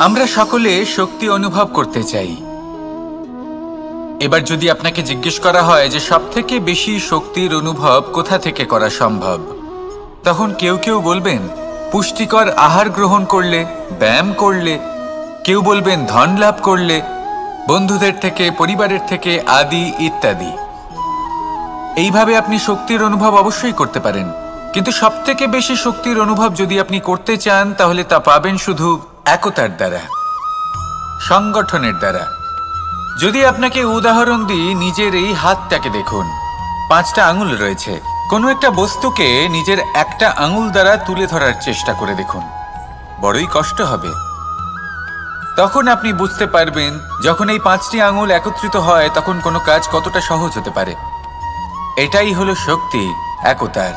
আমরা সকলে শক্তি অনুভব করতে চাই। এবার যদি আপনাকে জিজ্ঞেস করা হয় যে সবথেকে বেশি শক্তির অনুভব কোথা থেকে করা সম্ভব, তখন কেউ কেউ বলবেন পুষ্টিকর আহার গ্রহণ করলে, ব্যায়াম করলে, কেউ বলবেন ধন লাভ করলে, বন্ধুদের থেকে, পরিবারের থেকে, আদি ইত্যাদি। এইভাবে আপনি শক্তির অনুভব অবশ্যই করতে পারেন, কিন্তু সবথেকে বেশি শক্তির অনুভব যদি আপনি করতে চান তাহলে তা পাবেন শুধু একতার দ্বারা, সংগঠনের দ্বারা। যদি আপনাকে উদাহরণ দিই, নিজের এই হাতটাকে দেখুন, 5টা আঙুল রয়েছে। কোনো একটা বস্তুকে নিজের একটা আঙুল দ্বারা তুলে ধরার চেষ্টা করে দেখুন, বড়ই কষ্ট হবে। তখন আপনি বুঝতে পারবেন যখন এই 5টি আঙুল একত্রিত হয় তখন কোনো কাজ কতটা সহজ হতে পারে। এটাই হলো শক্তি, একতার।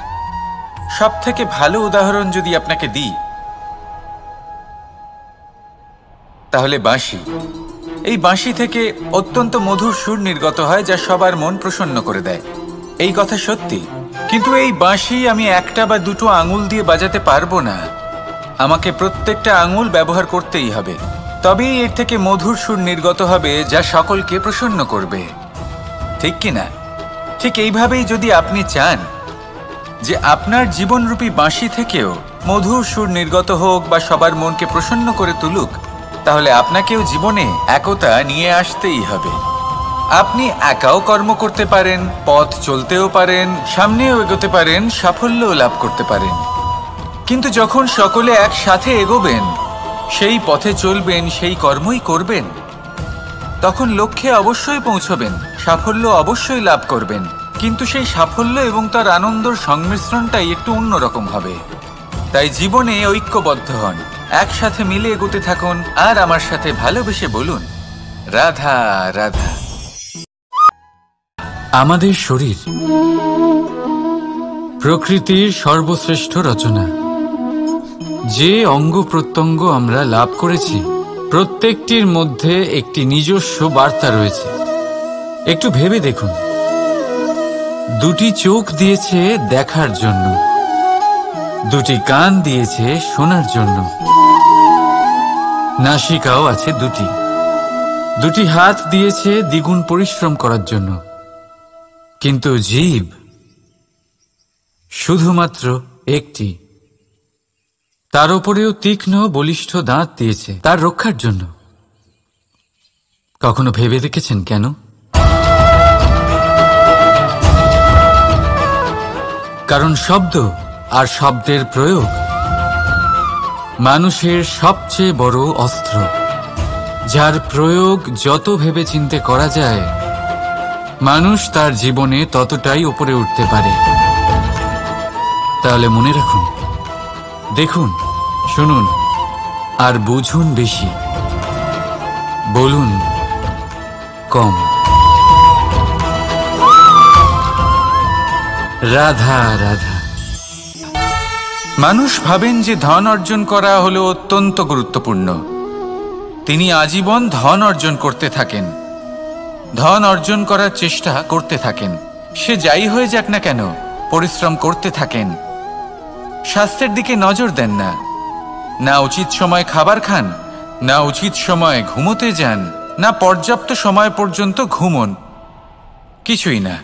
সবথেকে ভালো উদাহরণ যদি আপনাকে দিই তাহলে বাঁশি। এই বাঁশি থেকে অত্যন্ত মধুর সুর নির্গত হয় যা সবার মন প্রসন্ন করে দেয়। এই কথা সত্যি, কিন্তু এই বাঁশি আমি একটা বা দুটো আঙুল দিয়ে বাজাতে পারবো না। আমাকে প্রত্যেকটা আঙুল ব্যবহার করতেই হবে, তবেই এর থেকে মধুর সুর নির্গত হবে যা সকলকে প্রসন্ন করবে, ঠিক কিনা? ঠিক এইভাবেই যদি আপনি চান যে আপনার জীবনরূপী বাঁশি থেকেও মধুর সুর নির্গত হোক বা সবার মনকে প্রসন্ন করে তুলুক, তাহলে আপনাকেও জীবনে একতা নিয়ে আসতেই হবে। আপনি একাও কর্ম করতে পারেন, পথ চলতেও পারেন, সামনেও এগোতে পারেন, সাফল্যও লাভ করতে পারেন। কিন্তু যখন সকলে একসাথে এগোবেন, সেই পথে চলবেন, সেই কর্মই করবেন, তখন লক্ষ্যে অবশ্যই পৌঁছবেন, সাফল্য অবশ্যই লাভ করবেন। কিন্তু সেই সাফল্য এবং তার আনন্দর সংমিশ্রণটাই একটু অন্যরকম হবে। তাই জীবনে ঐক্যবদ্ধ হন, একসাথে মিলে এগোতে থাকুন, আর আমার সাথে ভালোবেসে বলুন রাধা রাধা। আমাদের শরীর প্রকৃতির সর্বশ্রেষ্ঠ রচনা। যে অঙ্গ প্রত্যঙ্গ আমরা লাভ করেছি প্রত্যেকটির মধ্যে একটি নিজস্ব বার্তা রয়েছে। একটু ভেবে দেখুন, 2টি চোখ দিয়েছে দেখার জন্য, 2টি কান দিয়েছে শোনার জন্য, নাসিকাও আছে 2টি, 2টি হাত দিয়েছে দ্বিগুণ পরিশ্রম করার জন্য। কিন্তু জীব শুধুমাত্র একটি, তার উপরেও তীক্ষ্ণ বলিষ্ঠ দাঁত দিয়েছে তার রক্ষার জন্য। কখনো ভেবে দেখেছেন কেন? কারণ শব্দ আর শব্দের প্রয়োগ মানুষের সবচেয়ে বড় অস্ত্র, যার প্রয়োগ যত ভেবেচিন্তে করা যায় মানুষ তার জীবনে ততটাই উপরে উঠতে পারে। তাহলে মনে রাখুন, দেখুন, শুনুন আর বুঝুন বেশি, বলুন কম। রাধা রাধা। মানুষ ভাবেন যে ধন অর্জন করা হলো অত্যন্ত গুরুত্বপূর্ণ। তিনি আজীবন ধন অর্জন করতে থাকেন, ধন অর্জন করার চেষ্টা করতে থাকেন। সে যাই হয়ে যাক না কেন, পরিশ্রম করতে থাকেন। স্বাস্থ্যের দিকে নজর দেন না, না উচিত সময় খাবার খান, না উচিত সময় ঘুমোতে যান, না পর্যাপ্ত সময় পর্যন্ত ঘুমন, কিছুই না।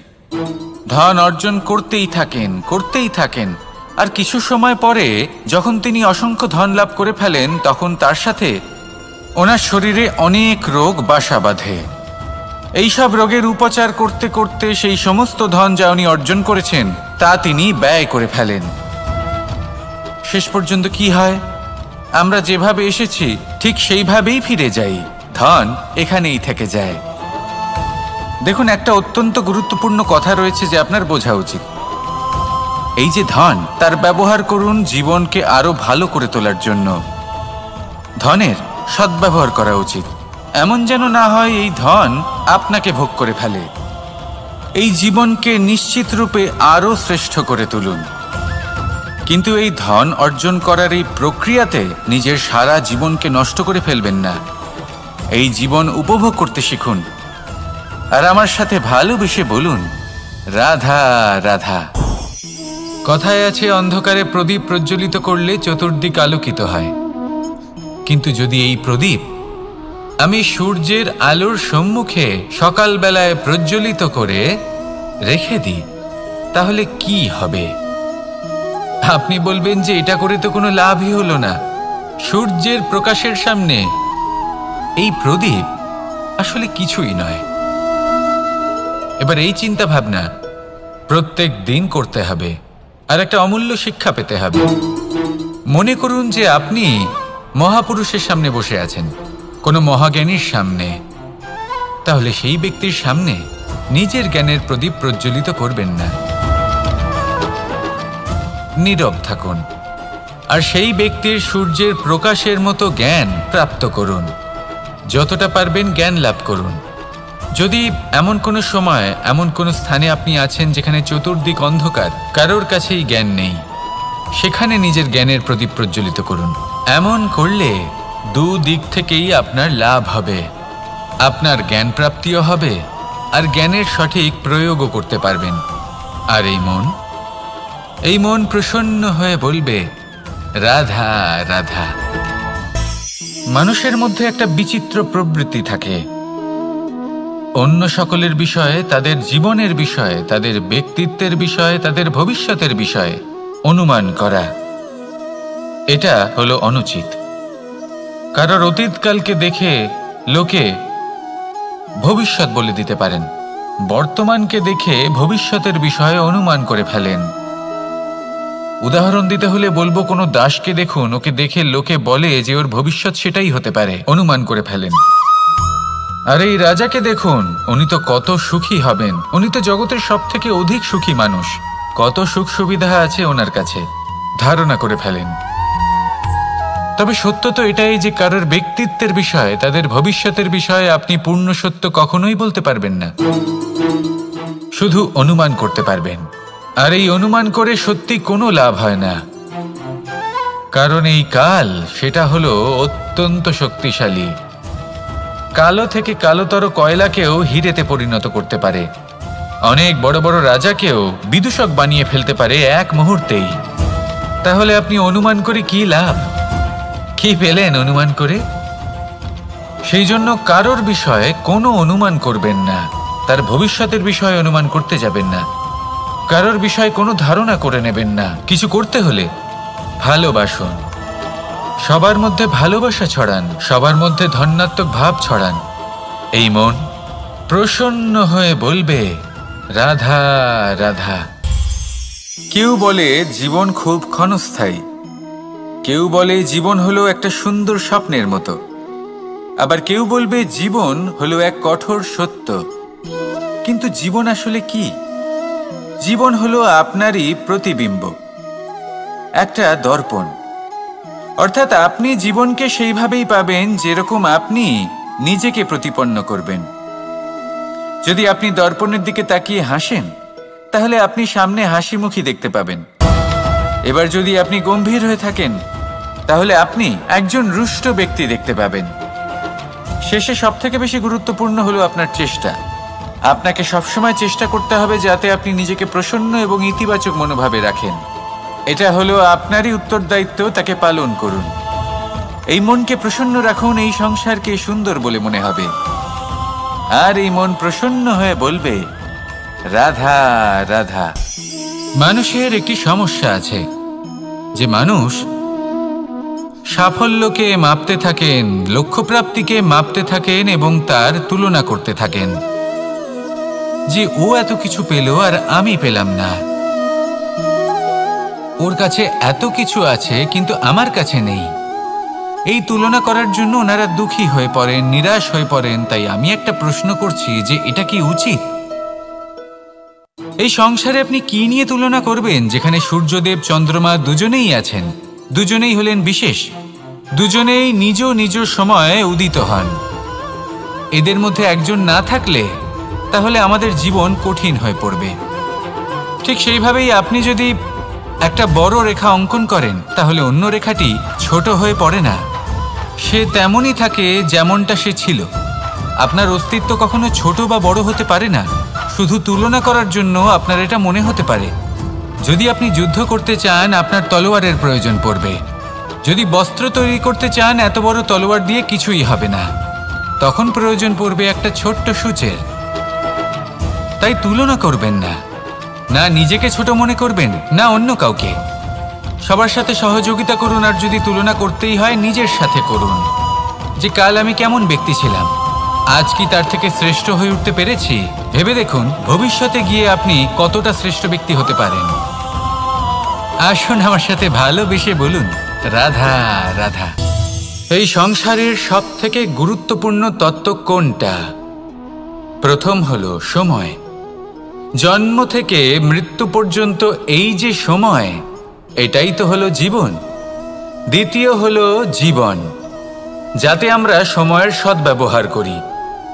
ধন অর্জন করতেই থাকেন, করতেই থাকেন। আর কিছু সময় পরে যখন তিনি অসংখ্য ধন লাভ করে ফেলেন, তখন তার সাথে ওনার শরীরে অনেক রোগ বাসা বাঁধে। এইসব রোগের উপচার করতে করতে সেই সমস্ত ধন যা উনি অর্জন করেছেন তা তিনি ব্যয় করে ফেলেন। শেষ পর্যন্ত কি হয়? আমরা যেভাবে এসেছি ঠিক সেইভাবেই ফিরে যাই, ধন এখানেই থেকে যায়। দেখুন, একটা অত্যন্ত গুরুত্বপূর্ণ কথা রয়েছে যে আপনার বোঝা উচিত। এই যে ধন, তার ব্যবহার করুন জীবনকে আরো ভালো করে তোলার জন্য। ধনের সদ্ব্যবহার করা উচিত, এমন যেন না হয় এই ধন আপনাকে ভোগ করে ফেলে। এই জীবনকে নিশ্চিত রূপে আরো শ্রেষ্ঠ করে তুলুন। কিন্তু এই ধন অর্জন করার এই প্রক্রিয়াতে নিজের সারা জীবনকে নষ্ট করে ফেলবেন না। এই জীবন উপভোগ করতে শিখুন, আর আমার সাথে ভালোবেসে বলুন রাধা রাধা। কথায় আছে, অন্ধকারে প্রদীপ প্রজ্বলিত করলে চতুর্দিক আলোকিত হয়। কিন্তু যদি এই প্রদীপ আমি সূর্যের আলোর সম্মুখে সকালবেলায় প্রজ্বলিত করে রেখে দিই, তাহলে কি হবে? আপনি বলবেন যে এটা করে তো কোনো লাভই হলো না। সূর্যের প্রকাশের সামনে এই প্রদীপ আসলে কিছুই নয়। এবার এই চিন্তা ভাবনা প্রত্যেক দিন করতে হবে, আর একটা অমূল্য শিক্ষা পেতে হবে। মনে করুন যে আপনি মহাপুরুষের সামনে বসে আছেন, কোনো মহাজ্ঞানীর সামনে, তাহলে সেই ব্যক্তির সামনে নিজের জ্ঞানের প্রদীপ প্রজ্বলিত করবেন না, নীরব থাকুন আর সেই ব্যক্তির সূর্যের প্রকাশের মতো জ্ঞান প্রাপ্ত করুন। যতটা পারবেন জ্ঞান লাভ করুন। যদি এমন কোনো সময় এমন কোনো স্থানে আপনি আছেন যেখানে চতুর্দিক অন্ধকার, কারোর কাছেই জ্ঞান নেই, সেখানে নিজের জ্ঞানের প্রদীপ প্রজ্বলিত করুন। এমন করলে দুদিক থেকেই আপনার লাভ হবে। আপনার জ্ঞান প্রাপ্তিও হবে আর জ্ঞানের সঠিক প্রয়োগও করতে পারবেন। আর এই মন প্রসন্ন হয়ে বলবে, রাধা রাধা। মানুষের মধ্যে একটা বিচিত্র প্রবৃত্তি থাকে, অন্য সকলের বিষয়ে, তাদের জীবনের বিষয়ে, তাদের ব্যক্তিত্বের বিষয়ে, তাদের ভবিষ্যতের বিষয়ে অনুমান করা। এটা হলো অনুচিত। কারোর অতীতকালকে দেখে লোকে ভবিষ্যৎ বলে দিতে পারেন, বর্তমানকে দেখে ভবিষ্যতের বিষয়ে অনুমান করে ফেলেন। উদাহরণ দিতে হলে বলবো, কোনো দাসকে দেখুন, ওকে দেখে লোকে বলে যে ওর ভবিষ্যৎ সেটাই হতে পারে, অনুমান করে ফেলেন। আর এই রাজাকে দেখুন, উনি তো কত সুখী হবেন, উনি তো জগতের সব থেকে অধিক সুখী মানুষ, কত সুখ সুবিধা আছে ওনার কাছে, ধারণা করে ফেলেন। তবে সত্য তো এটাই যে কারোর ব্যক্তিত্বের বিষয়ে, তাদের ভবিষ্যতের বিষয়ে আপনি পূর্ণ সত্য কখনোই বলতে পারবেন না, শুধু অনুমান করতে পারবেন। আর এই অনুমান করে সত্যি কোনো লাভ হয় না, কারণ এই কাল সেটা হলো অত্যন্ত শক্তিশালী। কালো থেকে কালোতর কয়লাকেও হীরেতে পরিণত করতে পারে, অনেক বড় বড় রাজাকেও বিদূষক বানিয়ে ফেলতে পারে এক মুহূর্তেই। তাহলে আপনি অনুমান করে কি লাভ? কি পেলেন অনুমান করে? সেই জন্য কারোর বিষয়ে কোনো অনুমান করবেন না, তার ভবিষ্যতের বিষয়ে অনুমান করতে যাবেন না, কারোর বিষয়ে কোনো ধারণা করে নেবেন না। কিছু করতে হলে ভালোবাসুন, সবার মধ্যে ভালোবাসা ছড়ান, সবার মধ্যে ধন্যাত্মক ভাব ছড়ান। এই মন প্রসন্ন হয়ে বলবে, রাধা রাধা। কেউ বলে জীবন খুব ক্ষণস্থায়ী, কেউ বলে জীবন হলো একটা সুন্দর স্বপ্নের মতো, আবার কেউ বলবে জীবন হলো এক কঠোর সত্য। কিন্তু জীবন আসলে কি? জীবন হলো আপনারই প্রতিবিম্ব, একটা দর্পণ। অর্থাৎ আপনি জীবনকে সেইভাবেই পাবেন যেরকম আপনি নিজেকে প্রতিপন্ন করবেন। যদি আপনি দর্পণের দিকে তাকিয়ে হাসেন, তাহলে আপনি সামনে হাসি মুখী দেখতে পাবেন। এবার যদি আপনি গম্ভীর হয়ে থাকেন, তাহলে আপনি একজন রুষ্ট ব্যক্তি দেখতে পাবেন। শেষে সবথেকে বেশি গুরুত্বপূর্ণ হলো আপনার চেষ্টা। আপনাকে সবসময় চেষ্টা করতে হবে যাতে আপনি নিজেকে প্রসন্ন এবং ইতিবাচক মনোভাবে রাখেন। এটা হলো আপনারই উত্তরদায়িত্ব, তাকে পালন করুন। এই মনকে প্রসন্ন রাখুন, এই সংসারকে সুন্দর বলে মনে হবে। আর এই মন প্রসন্ন হয়ে বলবে, রাধা রাধা। মানুষের একটি সমস্যা আছে যে মানুষ সাফল্যকে মাপতে থাকেন, লক্ষ্যপ্রাপ্তিকে মাপতে থাকেন এবং তার তুলনা করতে থাকেন যে ও এত কিছু পেল আর আমি পেলাম না, ওর কাছে এত কিছু আছে কিন্তু আমার কাছে নেই। এই তুলনা করার জন্য ওনারা দুঃখী হয়ে পড়েন, নিরাশ হয়ে পড়েন। তাই আমি একটা প্রশ্ন করছি যে এটা কি উচিত? এই সংসারে আপনি কি নিয়ে তুলনা করবেন, যেখানে সূর্যদেব চন্দ্রমা দুজনেই আছেন, দুজনেই হলেন বিশেষ, দুজনেই নিজ নিজ সময়ে উদিত হন। এদের মধ্যে একজন না থাকলে তাহলে আমাদের জীবন কঠিন হয়ে পড়বে। ঠিক সেইভাবেই আপনি যদি একটা বড় রেখা অঙ্কন করেন, তাহলে অন্য রেখাটি ছোট হয়ে পড়ে না, সে তেমনই থাকে যেমনটা সে ছিল। আপনার অস্তিত্ব কখনো ছোট বা বড় হতে পারে না, শুধু তুলনা করার জন্য আপনার এটা মনে হতে পারে। যদি আপনি যুদ্ধ করতে চান, আপনার তলোয়ারের প্রয়োজন পড়বে। যদি বস্ত্র তৈরি করতে চান এত বড় তলোয়ার দিয়ে কিছুই হবে না, তখন প্রয়োজন পড়বে একটা ছোট্ট সূচের। তাই তুলনা করবেন না, না নিজেকে ছোট মনে করবেন না অন্য কাউকে। সবার সাথে সহযোগিতা করুন, আর যদি তুলনা করতেই হয় নিজের সাথে করুন, যে কাল আমি কেমন ব্যক্তি ছিলাম, আজ কি তার থেকে শ্রেষ্ঠ হয়ে উঠতে পেরেছি। ভেবে দেখুন ভবিষ্যতে গিয়ে আপনি কতটা শ্রেষ্ঠ ব্যক্তি হতে পারেন। আসুন আমার সাথে ভালোবেসে বলুন রাধা রাধা। এই সংসারের সব থেকে গুরুত্বপূর্ণ তত্ত্ব কোনটা? প্রথম হলো সময়। জন্ম থেকে মৃত্যু পর্যন্ত এই যে সময়, এটাই তো হলো জীবন। দ্বিতীয় হলো জীবন, যাতে আমরা সময়ের সদ্ব্যবহার করি,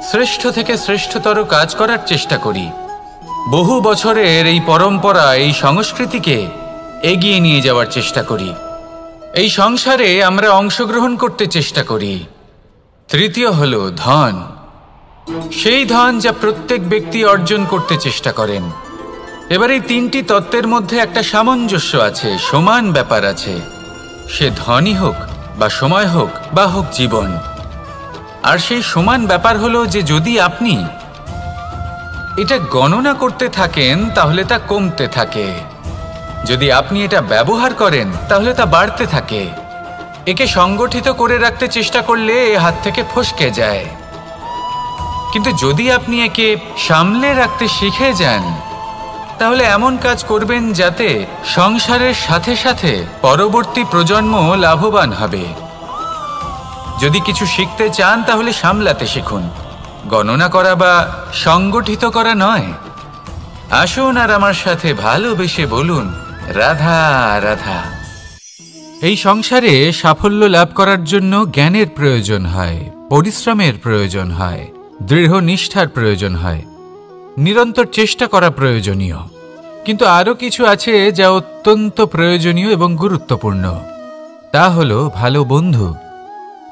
শ্রেষ্ঠ থেকে শ্রেষ্ঠতর কাজ করার চেষ্টা করি। বহু বছরের এই পরম্পরা, এই সংস্কৃতিকে এগিয়ে নিয়ে যাওয়ার চেষ্টা করি। এই সংসারে আমরা অংশগ্রহণ করতে চেষ্টা করি। তৃতীয় হলো ধন, সেই ধন যা প্রত্যেক ব্যক্তি অর্জন করতে চেষ্টা করেন। এবার এই তিনটি তত্ত্বের মধ্যে একটা সামঞ্জস্য আছে, সমান ব্যাপার আছে। সে ধনই হোক বা সময় হোক বা হোক জীবন। আর সেই সমান ব্যাপার হলো যে যদি আপনি এটা গণনা করতে থাকেন তাহলে তা কমতে থাকে, যদি আপনি এটা ব্যবহার করেন তাহলে তা বাড়তে থাকে। একে সংগঠিত করে রাখতে চেষ্টা করলে এ হাত থেকে ফসকে যায়, কিন্তু যদি আপনি একে সামলে রাখতে শিখে যান তাহলে এমন কাজ করবেন যাতে সংসারের সাথে সাথে পরবর্তী প্রজন্ম লাভবান হবে। যদি কিছু শিখতে চান তাহলে সামলাতে শিখুন, গণনা করা বা সংগঠিত করা নয়। আসুন আর আমার সাথে ভালোবেসে বলুন রাধা রাধা। এই সংসারে সাফল্য লাভ করার জন্য জ্ঞানের প্রয়োজন হয়, পরিশ্রমের প্রয়োজন হয়, দৃঢ় নিষ্ঠার প্রয়োজন হয়, নিরন্তর চেষ্টা করা প্রয়োজনীয়। কিন্তু আরও কিছু আছে যা অত্যন্ত প্রয়োজনীয় এবং গুরুত্বপূর্ণ। তা হলো ভালো বন্ধু।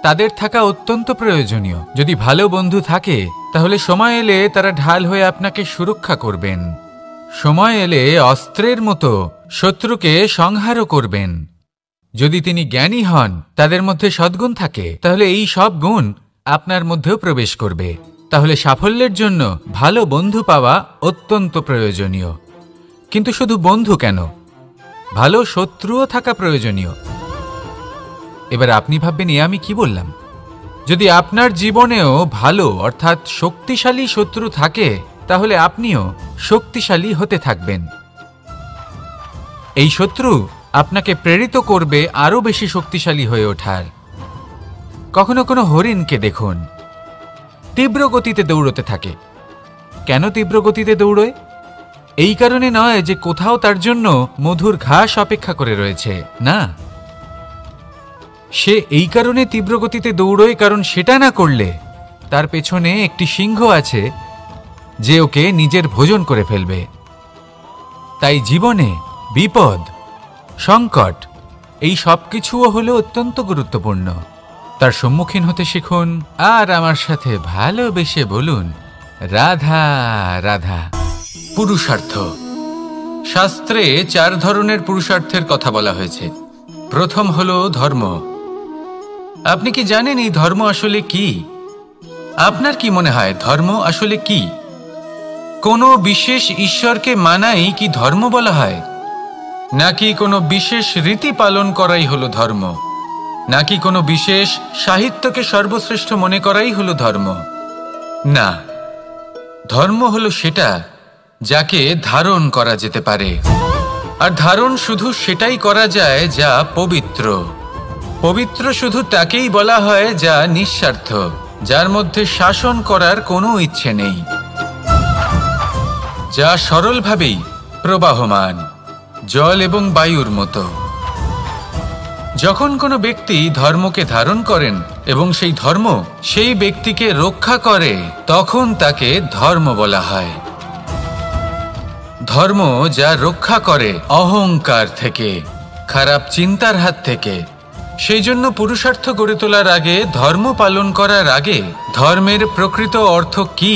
তাদের থাকা অত্যন্ত প্রয়োজনীয়। যদি ভালো বন্ধু থাকে তাহলে সময় এলে তারা ঢাল হয়ে আপনাকে সুরক্ষা করবেন। সময় এলে অস্ত্রের মতো শত্রুকে সংহারও করবেন। যদি তিনি জ্ঞানী হন, তাদের মধ্যে সদ্গুণ থাকে, তাহলে এই সব গুণ আপনার মধ্যেও প্রবেশ করবে। তাহলে সাফল্যের জন্য ভালো বন্ধু পাওয়া অত্যন্ত প্রয়োজনীয়। কিন্তু শুধু বন্ধু কেন, ভালো শত্রুও থাকা প্রয়োজনীয়। এবার আপনি ভাববেন এ আমি কি বললাম? যদি আপনার জীবনেও ভালো অর্থাৎ শক্তিশালী শত্রু থাকে তাহলে আপনিও শক্তিশালী হতে থাকবেন। এই শত্রু আপনাকে প্রেরিত করবে আরও বেশি শক্তিশালী হয়ে ওঠার। কখনো কোনো হরিণকে দেখুন, তীব্র গতিতে দৌড়তে থাকে। কেন তীব্র গতিতে দৌড়য়? এই কারণে নয় যে কোথাও তার জন্য মধুর ঘাস অপেক্ষা করে রয়েছে, না। সে এই কারণে তীব্র গতিতে দৌড়য় কারণ সেটা না করলে তার পেছনে একটি সিংহ আছে যে ওকে নিজের ভোজন করে ফেলবে। তাই জীবনে বিপদ, সংকট, এই সব কিছুও হলো অত্যন্ত গুরুত্বপূর্ণ। তার সম্মুখীন হতে শিখুন আর আমার সাথে ভালোবেসে বলুন রাধা রাধা। পুরুষার্থ। শাস্ত্রে 4 ধরনের পুরুষার্থের কথা বলা হয়েছে। প্রথম হলো ধর্ম। আপনি কি জানেন এই ধর্ম আসলে কি? আপনার কি মনে হয় ধর্ম আসলে কি? কোনো বিশেষ ঈশ্বরকে মানাই কি ধর্ম বলা হয়? নাকি কোনো বিশেষ রীতি পালন করাই হলো ধর্ম? নাকি কোনো বিশেষ সাহিত্যকে সর্বশ্রেষ্ঠ মনে করাই হলো ধর্ম? না, ধর্ম হলো সেটা যাকে ধারণ করা যেতে পারে। আর ধারণ শুধু সেটাই করা যায় যা পবিত্র। পবিত্র শুধু তাকেই বলা হয় যা নিঃস্বার্থ, যার মধ্যে শাসন করার কোনো ইচ্ছে নেই, যা সরলভাবেই প্রবাহমান, জল এবং বায়ুর মতো। যখন কোনো ব্যক্তি ধর্মকে ধারণ করেন এবং সেই ধর্ম সেই ব্যক্তিকে রক্ষা করে, তখন তাকে ধর্ম বলা হয়। ধর্ম যা রক্ষা করে অহংকার থেকে, খারাপ চিন্তার হাত থেকে। সেই জন্য পুরুষার্থ গড়ে তোলার আগে, ধর্ম পালন করার আগে ধর্মের প্রকৃত অর্থ কি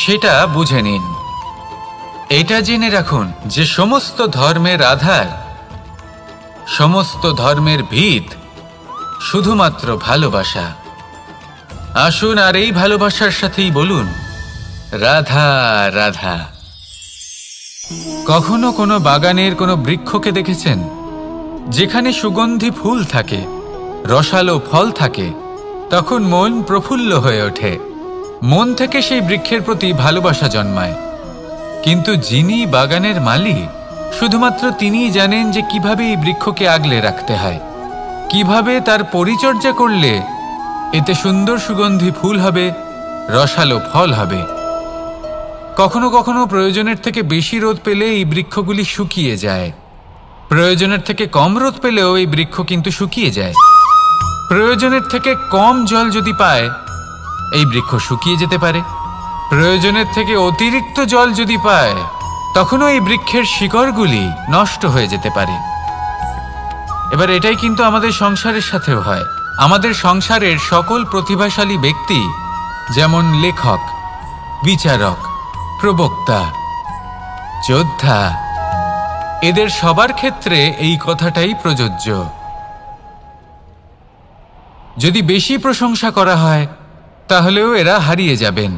সেটা বুঝে নিন। এটা জেনে রাখুন যে সমস্ত ধর্মের আধার, সমস্ত ধর্মের ভিত শুধুমাত্র ভালোবাসা। আসুন আর এই ভালোবাসার সাথেই বলুন রাধা রাধা। কখনো কোনো বাগানের কোনো বৃক্ষকে দেখেছেন যেখানে সুগন্ধি ফুল থাকে, রসালো ফল থাকে? তখন মন প্রফুল্ল হয়ে ওঠে, মন থেকে সেই বৃক্ষের প্রতি ভালোবাসা জন্মায়। কিন্তু যিনি বাগানের মালিক, শুধুমাত্র তিনিই জানেন যে কিভাবে এই বৃক্ষকে আগলে রাখতে হয়, কিভাবে তার পরিচর্যা করলে এতে সুন্দর সুগন্ধি ফুল হবে, রসালো ফল হবে। কখনো কখনো প্রয়োজনের থেকে বেশি রোদ পেলে এই বৃক্ষগুলি শুকিয়ে যায়, প্রয়োজনের থেকে কম রোদ পেলেও এই বৃক্ষ কিন্তু শুকিয়ে যায়। প্রয়োজনের থেকে কম জল যদি পায়, এই বৃক্ষ শুকিয়ে যেতে পারে। প্রয়োজনের থেকে অতিরিক্ত জল যদি পায়, তখনও এই বৃক্ষের শিকড়গুলি নষ্ট হয়ে যেতে পারে। এবার এটাই কিন্তু আমাদের সংসারের সাথেও হয়। আমাদের সংসারের সকল প্রতিভাশালী ব্যক্তি, যেমন লেখক, বিচারক, প্রবক্তা, যোদ্ধা, এদের সবার ক্ষেত্রে এই কথাটাই প্রযোজ্য। যদি বেশি প্রশংসা করা হয় তাহলেও এরা হারিয়ে যাবেন।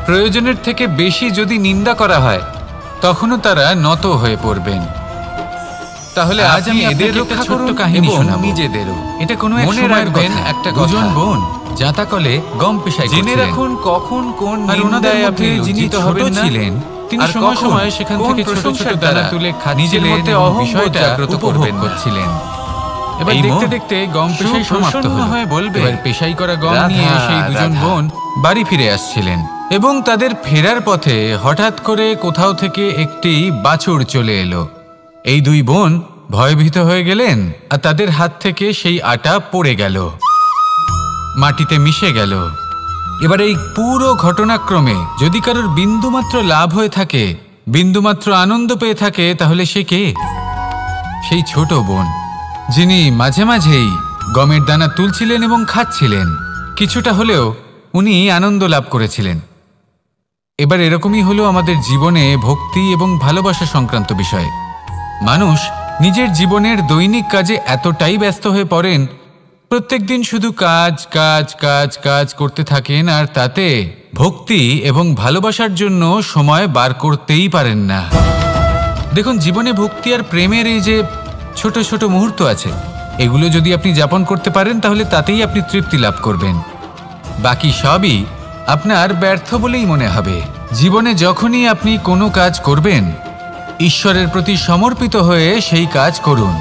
প্রয়োজনের থেকে বেশি যদি নিন্দা করা হয় তখনও তারা নত হয়ে পড়বেন। তাহলে আজ আমি এদের রক্ষা করুন কাহিনী শোনাবো, নিজেদেরও। এটা কোনো এক সময় রাখবেন একটা দুজন বোন জাঁতাকলে গম পেশাই জেনে রাখুন কখন কোন নিন্দায় আপনি লজ্জিত হবেন ছিলেন। তিনি সময় সময় সেখান থেকে ছোট ছোট দানা তুলে নিজের মধ্যে বিষয়টা জাগ্রত করছিলেন। এবার দেখতে দেখতে গম পেশাই সমাপ্ত হয়ে বলবে, এবার পেশাই করা গম নিয়ে সেই দুজন বোন বাড়ি ফিরে আসছিলেন এবং তাদের ফেরার পথে হঠাৎ করে কোথাও থেকে একটি বাছুর চলে এলো। এই দুই বোন ভয়ভীত হয়ে গেলেন আর তাদের হাত থেকে সেই আটা পড়ে গেল, মাটিতে মিশে গেল। এবার এই পুরো ঘটনাক্রমে যদি কারোর বিন্দুমাত্র লাভ হয়ে থাকে, বিন্দুমাত্র আনন্দ পেয়ে থাকে, তাহলে সে কে? সেই ছোট বোন, যিনি মাঝে মাঝেই গমের দানা তুলছিলেন এবং খাচ্ছিলেন। কিছুটা হলেও উনি আনন্দ লাভ করেছিলেন। এবার এরকমই হলো আমাদের জীবনে ভক্তি এবং ভালোবাসা সংক্রান্ত বিষয়। মানুষ নিজের জীবনের দৈনিক কাজে এতটাই ব্যস্ত হয়ে পড়েন, প্রত্যেকদিন শুধু কাজ কাজ কাজ কাজ করতে থাকেন, আর তাতে ভক্তি এবং ভালোবাসার জন্য সময় বার করতেই পারেন না। দেখুন, জীবনে ভক্তি আর প্রেমের এই যে ছোট ছোট মুহূর্ত আছে, এগুলো যদি আপনি যাপন করতে পারেন তাহলে তাতেই আপনি তৃপ্তি লাভ করবেন। বাকি সবই আপনার ব্যর্থ বলেই মনে হবে। জীবনে যখনই আপনি কোনো কাজ করবেন, ঈশ্বরের প্রতি সমর্পিত হয়ে সেই কাজ করুন।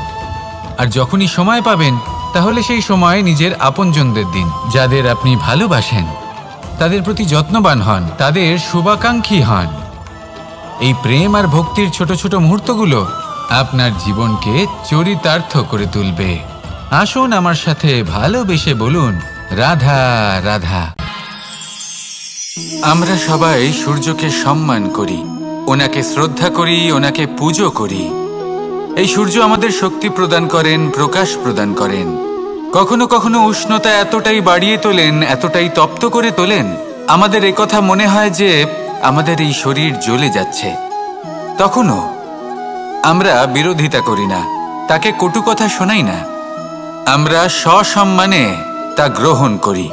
আর যখনই সময় পাবেন, তাহলে সেই সময় নিজের আপনজনদের দিন। যাদের আপনি ভালোবাসেন তাদের প্রতি যত্নবান হন, তাদের শুভাকাঙ্ক্ষী হন। এই প্রেম আর ভক্তির ছোট ছোট মুহূর্তগুলো আপনার জীবনকে চরিতার্থ করে তুলবে। আসুন আমার সাথে ভালোবেসে বলুন রাধা রাধা। আমরা সবাই সূর্যকে সম্মান করি, ওনাকে শ্রদ্ধা করি, ওনাকে পুজো করি। এই সূর্য আমাদের শক্তি প্রদান করেন, প্রকাশ প্রদান করেন। কখনো কখনো উষ্ণতা এতটাই বাড়িয়ে তোলেন, এতটাই তপ্ত করে তোলেন, আমাদের একথা মনে হয় যে আমাদের এই শরীর জ্বলে যাচ্ছে। তখনও আমরা বিরোধিতা করি না, তাকে কটু কথা শোনাই না, আমরা সসম্মানে তা গ্রহণ করি।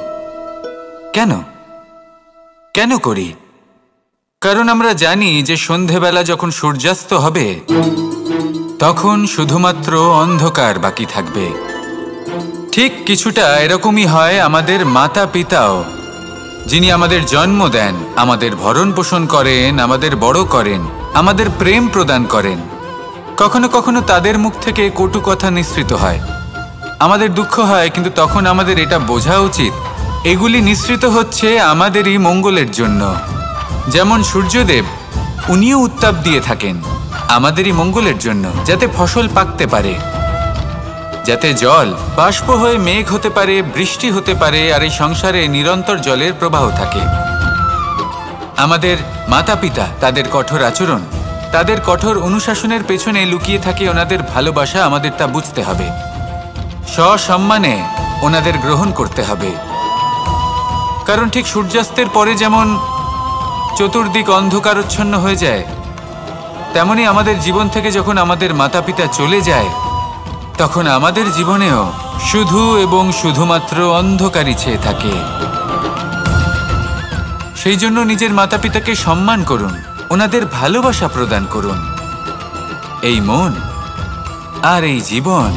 কেন কেন করি? কারণ আমরা জানি যে সন্ধেবেলা যখন সূর্যাস্ত হবে, তখন শুধুমাত্র অন্ধকার বাকি থাকবে। ঠিক কিছুটা এরকমই হয় আমাদের মাতা পিতাও, যিনি আমাদের জন্ম দেন, আমাদের ভরণ পোষণ করেন, আমাদের বড় করেন, আমাদের প্রেম প্রদান করেন। কখনো কখনো তাদের মুখ থেকে কটু কথা নিঃসৃত হয়, আমাদের দুঃখ হয়, কিন্তু তখন আমাদের এটা বোঝা উচিত এগুলি নিঃসৃত হচ্ছে আমাদেরই মঙ্গলের জন্য। যেমন সূর্যদেব, উনিও উত্তাপ দিয়ে থাকেন আমাদেরই মঙ্গলের জন্য, যাতে ফসল পাকতে পারে, যাতে জল বাষ্প হয়ে মেঘ হতে পারে, বৃষ্টি হতে পারে, আর এই সংসারে নিরন্তর জলের প্রবাহ থাকে। আমাদের মাতা পিতা, তাদের কঠোর আচরণ, তাদের কঠোর অনুশাসনের পেছনে লুকিয়ে থাকে ওনাদের ভালোবাসা। আমাদের তা বুঝতে হবে, সসম্মানে ওনাদের গ্রহণ করতে হবে। কারণ ঠিক সূর্যাস্তের পরে যেমন চতুর্দিক অন্ধকারচ্ছন্ন হয়ে যায়, তেমনি আমাদের জীবন থেকে যখন আমাদের মাতা পিতা চলে যায়, তখন আমাদের জীবনেও শুধু এবং শুধুমাত্র অন্ধকারই ছেয়ে থাকে। সেই জন্য নিজের মাতা পিতাকে সম্মান করুন, ওনাদের ভালোবাসা প্রদান করুন। এই মন আর এই জীবন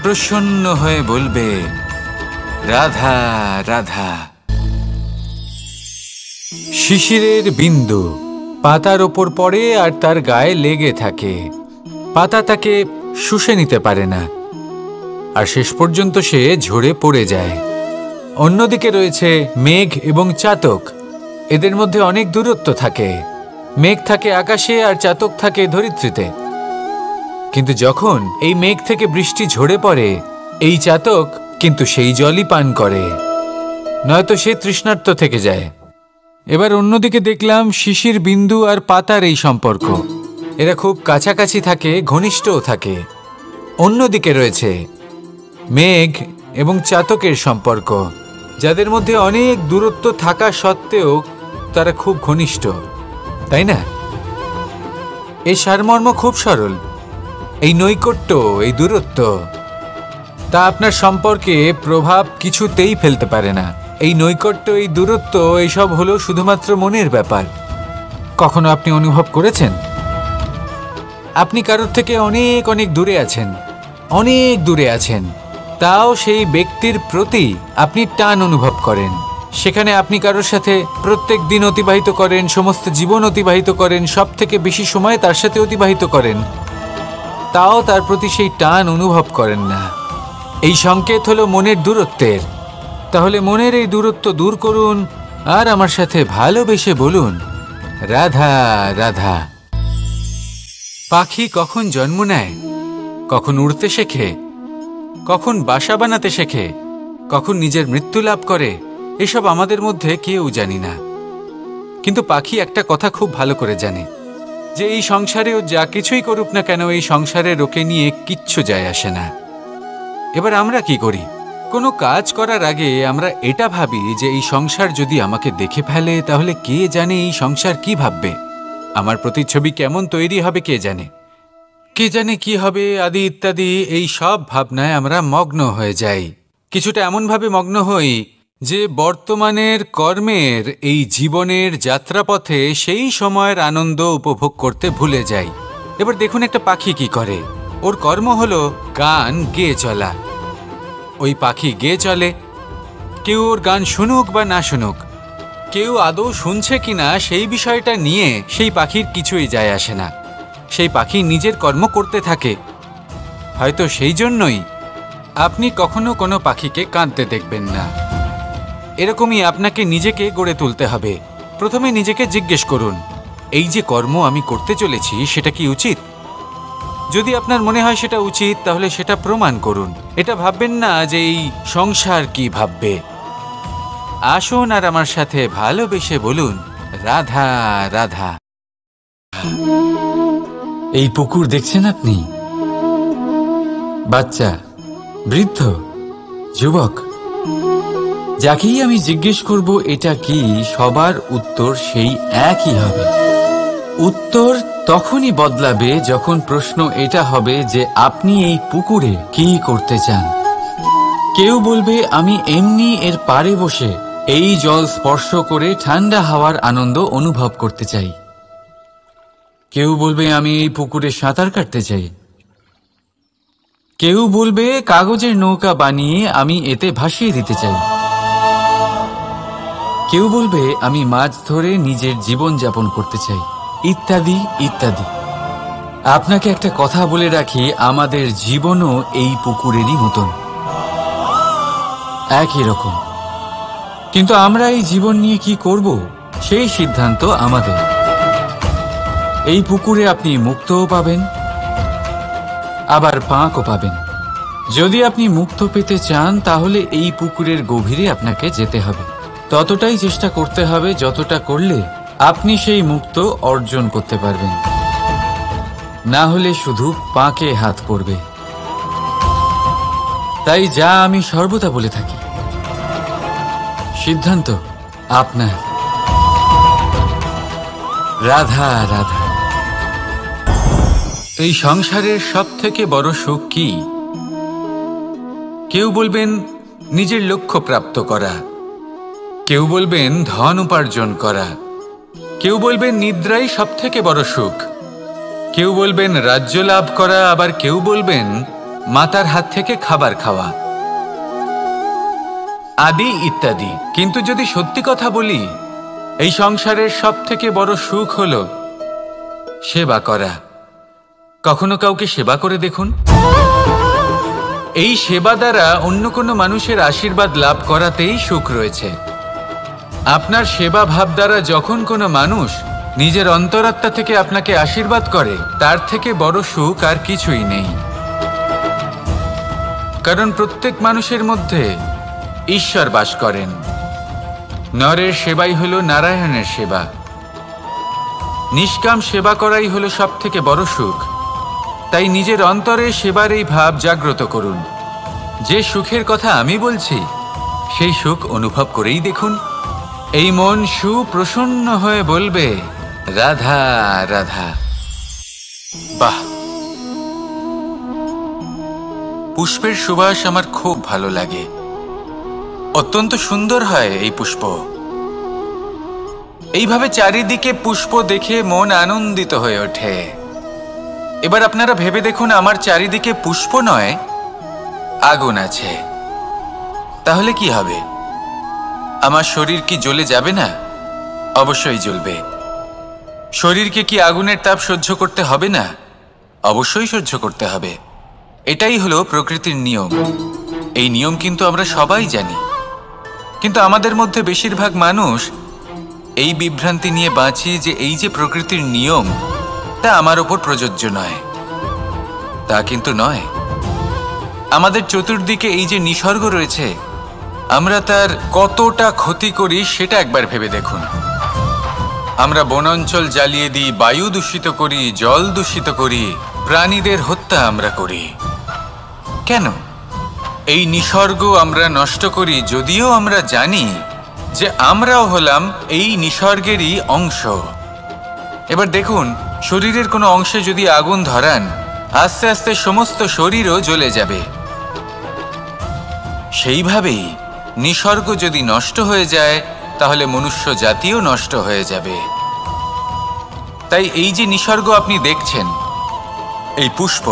প্রসন্ন হয়ে বলবে, রাধা রাধা। শিশিরের বিন্দু পাতার ওপর পড়ে আর তার গায়ে লেগে থাকে। পাতা তাকে শুষে নিতে পারে না, আর শেষ পর্যন্ত সে ঝরে পড়ে যায়। অন্যদিকে রয়েছে মেঘ এবং চাতক। এদের মধ্যে অনেক দূরত্ব থাকে। মেঘ থাকে আকাশে আর চাতক থাকে ধরিত্রীতে। কিন্তু যখন এই মেঘ থেকে বৃষ্টি ঝরে পড়ে, এই চাতক কিন্তু সেই জলই পান করে, নয়তো সে তৃষ্ণার্ত থেকে যায়। এবার অন্যদিকে দেখলাম শিশির বিন্দু আর পাতার এই সম্পর্ক। এরা খুব কাছাকাছি থাকে, ঘনিষ্ঠও থাকে। অন্যদিকে রয়েছে মেঘ এবং চাতকের সম্পর্ক, যাদের মধ্যে অনেক দূরত্ব থাকা সত্ত্বেও তারা খুব ঘনিষ্ঠ, তাই না? এই সারমর্ম খুব সরল। এই নৈকট্য, এই দূরত্ব, তা আপনার সম্পর্কে প্রভাব কিছুতেই ফেলতে পারে না। এই নৈকট্য, এই দূরত্ব, এইসব হলো শুধুমাত্র মনের ব্যাপার। কখনো আপনি অনুভব করেছেন আপনি কারোর থেকে অনেক অনেক দূরে আছেন, অনেক দূরে আছেন, তাও সেই ব্যক্তির প্রতি আপনি টান অনুভব করেন। সেখানে আপনি কারোর সাথে প্রত্যেক দিন অতিবাহিত করেন, সমস্ত জীবন অতিবাহিত করেন, সব থেকে বেশি সময় তার সাথে অতিবাহিত করেন, তাও তার প্রতি সেই টান অনুভব করেন না। এই সংকেত হলো মনের দূরত্বের। তাহলে মনের এই দূরত্ব দূর করুন আর আমার সাথে ভালোবেসে বলুন, রাধা রাধা। পাখি কখন জন্ম নেয়, কখন উড়তে শেখে, কখন বাসা বানাতে শেখে, কখন নিজের মৃত্যু লাভ করে, এসব আমাদের মধ্যে কেউ জানি না। কিন্তু পাখি একটা কথা খুব ভালো করে জানে, যে এই সংসারে ও যা কিছুই করুক না কেন, এই সংসারের ওকে নিয়ে কিচ্ছু যায় আসে না। এবার আমরা কি করি? কোনো কাজ করার আগে আমরা এটা ভাবি যে এই সংসার যদি আমাকে দেখে ফেলে, তাহলে কে জানে এই সংসার কি ভাববে, আমার প্রতিচ্ছবি কেমন তৈরি হবে কে জানে, কে জানে কি হবে আদি ইত্যাদি। এই সব ভাবনায় আমরা মগ্ন হয়ে যাই। কিছুটা এমনভাবে মগ্ন হই যে বর্তমানের কর্মের এই জীবনের যাত্রাপথে সেই সময়ের আনন্দ উপভোগ করতে ভুলে যাই। এবার দেখুন একটা পাখি কি করে। ওর কর্ম হলো গান গেয়ে চলা। ওই পাখি গেয়ে চলে, কেউ ওর গান শুনুক বা না শুনুক, কেউ আদৌ শুনছে কিনা সেই বিষয়টা নিয়ে সেই পাখির কিছুই যায় আসে না। সেই পাখি নিজের কর্ম করতে থাকে। হয়তো সেই জন্যই আপনি কখনো কোনো পাখিকে কাঁদতে দেখবেন না। এরকমই আপনাকে নিজেকে গড়ে তুলতে হবে। প্রথমে নিজেকে জিজ্ঞেস করুন, এই যে কর্ম আমি করতে চলেছি সেটা কি উচিত? যদি আপনার মনে হয় সেটা উচিত, তাহলে সেটা প্রমাণ করুন। এটা ভাববেন না যে এই সংসার কি ভাববে। আসুন আর আমার সাথে ভালোবেসে বলুন, রাধা রাধা। এই পুকুর দেখছেন আপনি? বাচ্চা, বৃদ্ধ, যুবক, যাকেই আমি জিজ্ঞেস করব এটা কি, সবার উত্তর সেই একই হবে। উত্তর তখনই বদলাবে যখন প্রশ্ন এটা হবে যে আপনি এই পুকুরে কি করতে চান। কেউ বলবে আমি এমনি এর পাড়ে বসে এই জল স্পর্শ করে ঠান্ডা হাওয়ার আনন্দ অনুভব করতে চাই। কেউ বলবে আমি এই পুকুরে সাঁতার কাটতে চাই। কেউ বলবে কাগজের নৌকা বানিয়ে আমি এতে ভাসিয়ে দিতে চাই। কেউ বলবে আমি মাছ ধরে নিজের জীবন যাপন করতে চাই, ইত্যাদি ইত্যাদি। আপনাকে একটা কথা বলে রাখি, আমাদের জীবনও এই পুকুরেরই মতন, একই রকম। কিন্তু আমরা এই জীবন নিয়ে কি করব সেই সিদ্ধান্ত আমাদের। এই পুকুরে আপনি মুক্তও পাবেন, আবার পাঁকও পাবেন। যদি আপনি মুক্ত পেতে চান, তাহলে এই পুকুরের গভীরে আপনাকে যেতে হবে। ততটাই চেষ্টা করতে হবে যতটা করলে আপনি সেই মুক্ত অর্জন করতে পারবেন। না হলে শুধু পাঁকে হাত পড়বে। তাই যা আমি সর্বদা বলে থাকি, সিদ্ধান্ত আপনার। রাধা রাধা। এই সংসারের সব থেকে বড় সুখ কি? কেউ বলবেন নিজের লক্ষ্য প্রাপ্ত করা, কেউ বলবেন ধন উপার্জন করা, কেউ বলবেন নিদ্রাই সবথেকে বড় সুখ, কেউ বলবেন রাজ্য লাভ করা, আবার কেউ বলবেন মাতার হাত থেকে খাবার খাওয়া, আদি ইত্যাদি। কিন্তু যদি সত্যি কথা বলি, এই সংসারের সবথেকে বড় সুখ হলো সেবা করা। কখনো কাউকে সেবা করে দেখুন। এই সেবা দ্বারা অন্য কোনো মানুষের আশীর্বাদ লাভ করাতেই সুখ রয়েছে। আপনার সেবা ভাব দ্বারা যখন কোনো মানুষ নিজের অন্তরাত্মা থেকে আপনাকে আশীর্বাদ করে, তার থেকে বড় সুখ আর কিছুই নেই। কারণ প্রত্যেক মানুষের মধ্যে ঈশ্বর বাস করেন। নরের সেবাই হলো নারায়ণের সেবা। নিষ্কাম সেবা করাই হলো সবথেকে বড় সুখ। তাই নিজের অন্তরে সেবার এই ভাব জাগ্রত করুন। যে সুখের কথা আমি বলছি, সেই সুখ অনুভব করেই দেখুন। এই মন সুপ্রসন্ন হয়ে বলবে, রাধা রাধা। বাহ, পুষ্পের সুবাস আমার খুব ভালো লাগে। অত্যন্ত সুন্দর হয় এই পুষ্প। এইভাবে চারিদিকে পুষ্প দেখে মন আনন্দিত হয়ে ওঠে। এবার আপনারা ভেবে দেখুন, আমার চারিদিকে পুষ্প নয়, আগুন আছে। তাহলে কি হবে? আমার শরীর কি জ্বলে যাবে না? অবশ্যই জ্বলবে। শরীরকে কি আগুনের তাপ সহ্য করতে হবে না? অবশ্যই সহ্য করতে হবে। এটাই হলো প্রকৃতির নিয়ম। এই নিয়ম কিন্তু আমরা সবাই জানি, কিন্তু আমাদের মধ্যে বেশিরভাগ মানুষ এই বিভ্রান্তি নিয়ে বাঁচি যে এই যে প্রকৃতির নিয়ম, তা আমার ওপর প্রযোজ্য নয়। তা কিন্তু নয়। আমাদের চতুর্দিকে এই যে নিসর্গ রয়েছে, আমরা তার কতটা ক্ষতি করি সেটা একবার ভেবে দেখুন। আমরা বনাঞ্চল জ্বালিয়ে দিই, বায়ু দূষিত করি, জল দূষিত করি, প্রাণীদের হত্যা আমরা করি। কেন? এই নিসর্গ আমরা নষ্ট করি, যদিও আমরা জানি যে আমরাও হলাম এই নিসর্গেরই অংশ। এবার দেখুন, শরীরের কোনো অংশে যদি আগুন ধরান, আস্তে আস্তে সমস্ত শরীরও জ্বলে যাবে। সেইভাবেই নিসর্গ যদি নষ্ট হয়ে যায়, তাহলে মনুষ্য জাতিও নষ্ট হয়ে যাবে। তাই এই যে নিসর্গ আপনি দেখছেন, এই পুষ্প,